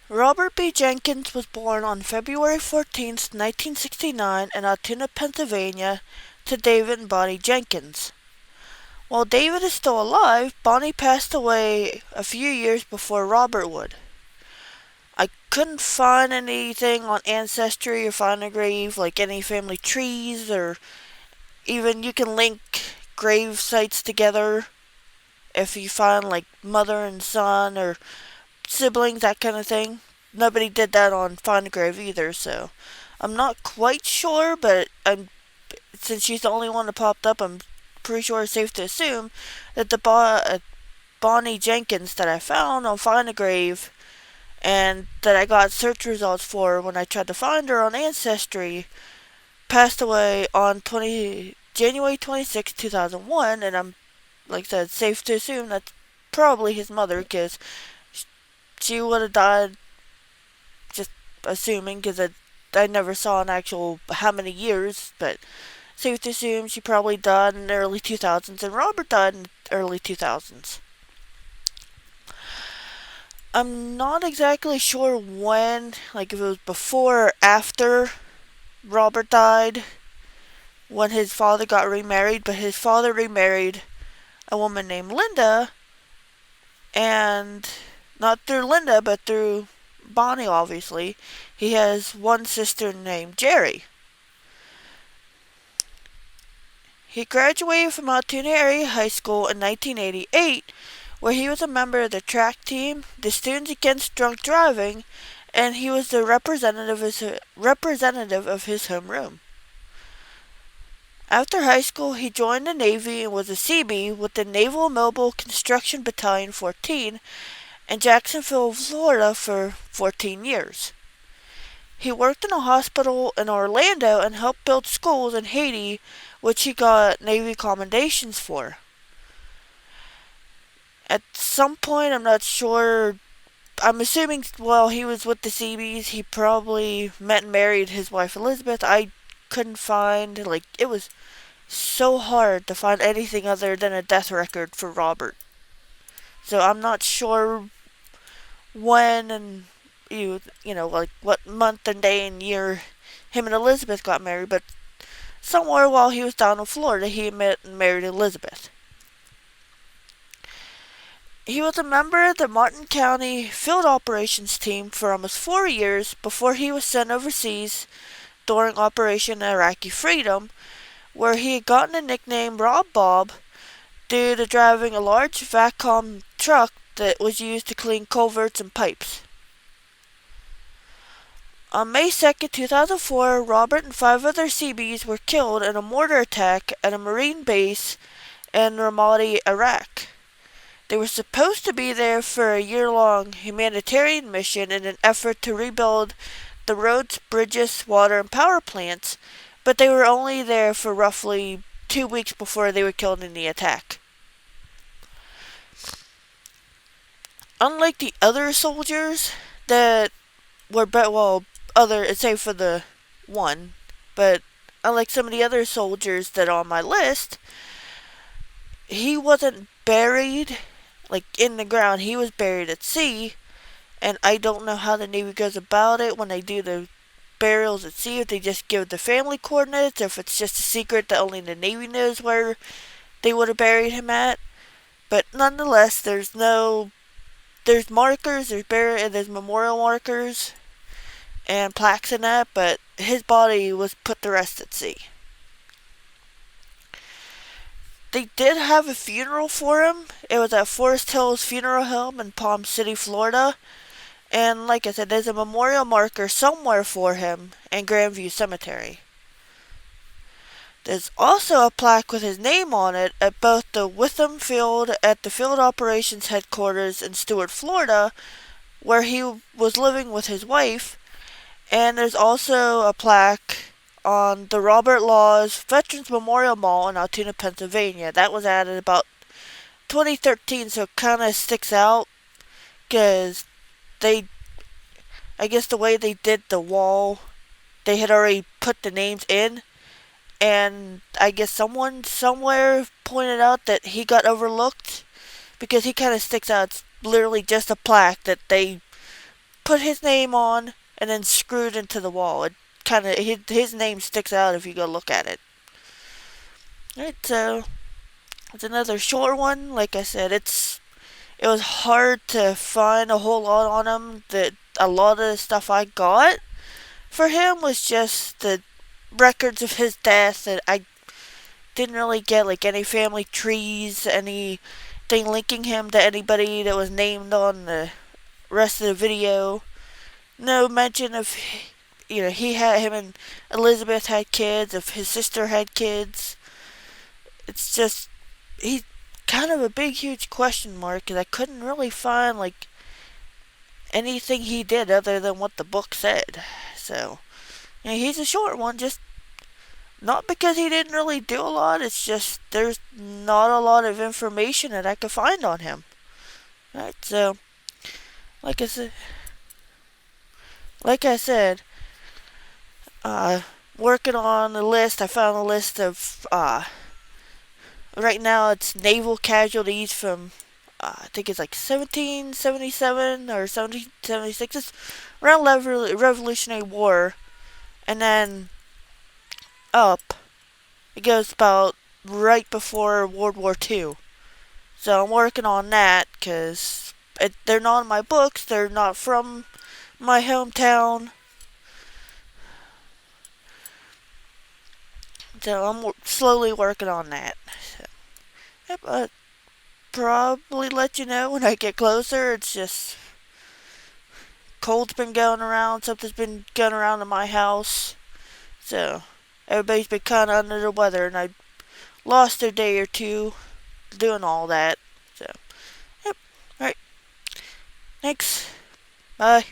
Robert B. Jenkins was born on February 14th, 1969 in Altoona, Pennsylvania to David and Bonnie Jenkins. While David is still alive, Bonnie passed away a few years before Robert would. I couldn't find anything on Ancestry or Find a Grave, like any family trees, or even you can link grave sites together if you find like mother and son or siblings, that kind of thing. Nobody did that on Find a Grave either, so I'm not quite sure, but since she's the only one that popped up, I'm pretty sure it's safe to assume that the Bonnie Jenkins that I found on Find a Grave and that I got search results for when I tried to find her on Ancestry passed away on January 26, 2001, and I'm, like I said, safe to assume that's probably his mother, because she would have died, just assuming, because I never saw an actual how many years, but safe to assume she probably died in the early 2000s, and Robert died in the early 2000s. I'm not exactly sure when, like if it was before or after Robert died, when his father got remarried, but his father remarried a woman named Linda, and not through Linda, but through Bonnie, obviously. He has one sister named Jerry. He graduated from Altoona Area High School in 1988, where he was a member of the track team, the Students Against Drunk Driving, and he was the representative of his homeroom. After high school, he joined the Navy and was a Seabee with the Naval Mobile Construction Battalion 14 in Jacksonville, Florida for 14 years. He worked in a hospital in Orlando and helped build schools in Haiti, which he got Navy commendations for. At some point, I'm not sure, I'm assuming while he was with the Seabees, he probably met and married his wife Elizabeth. I couldn't find, like, it was so hard to find anything other than a death record for Robert. So I'm not sure when and like what month and day and year him and Elizabeth got married, but somewhere while he was down in Florida, he met and married Elizabeth. He was a member of the Martin County Field Operations Team for almost 4 years before he was sent overseas during Operation Iraqi Freedom, where he had gotten the nickname Rob Bob due to driving a large vacuum truck that was used to clean culverts and pipes. On May 2nd, 2004, Robert and 5 other Seabees were killed in a mortar attack at a Marine base in Ramadi, Iraq. They were supposed to be there for a year-long humanitarian mission in an effort to rebuild the roads, bridges, water, and power plants, but they were only there for roughly 2 weeks before they were killed in the attack. Unlike the other soldiers that were, save for the one, but unlike some of the other soldiers that are on my list, he wasn't buried like in the ground. He was buried at sea, and I don't know how the Navy goes about it when they do the burials at sea, if they just give the family coordinates, if it's just a secret that only the Navy knows where they would have buried him at. But nonetheless, there's markers, there's memorial markers and plaques and that, but his body was put to rest at sea. They did have a funeral for him. It was at Forest Hills Funeral Home in Palm City, Florida. And like I said, there's a memorial marker somewhere for him in Grandview Cemetery. There's also a plaque with his name on it at both the Witham Field at the Field Operations Headquarters in Stuart, Florida, where he was living with his wife. And there's also a plaque on the Robert Laws Veterans Memorial Mall in Altoona, Pennsylvania. That was added about 2013, so it kind of sticks out because I guess the way they did the wall, they had already put the names in, and I guess someone somewhere pointed out that he got overlooked because he kind of sticks out. It's literally just a plaque that they put his name on and then screwed into the wall. It kind of his name sticks out if you go look at it. Right, so it's another short one. Like I said, it was hard to find a whole lot on him. That a lot of the stuff I got for him was just the records of his death, and I didn't really get like any family trees, anything linking him to anybody that was named on the rest of the video. No mention of, he had him and Elizabeth had kids, if his sister had kids. It's just he's kind of a big huge question mark because I couldn't really find like anything he did other than what the book said. So he's a short one, just not because he didn't really do a lot. It's just there's not a lot of information that I could find on him. Right, so like I said, like I said, working on a list. I found a list of right now it's naval casualties from I think it's like 1777 or 1776. It's around Revolutionary War, and then up it goes about right before World War II. So I'm working on that because they're not in my books. They're not from my hometown. So I'm slowly working on that. So, yep, I'll probably let you know when I get closer. It's just cold's been going around. Something's been going around in my house. So everybody's been kind of under the weather, and I lost a day or two doing all that. So, yep. Alright. Thanks. Bye.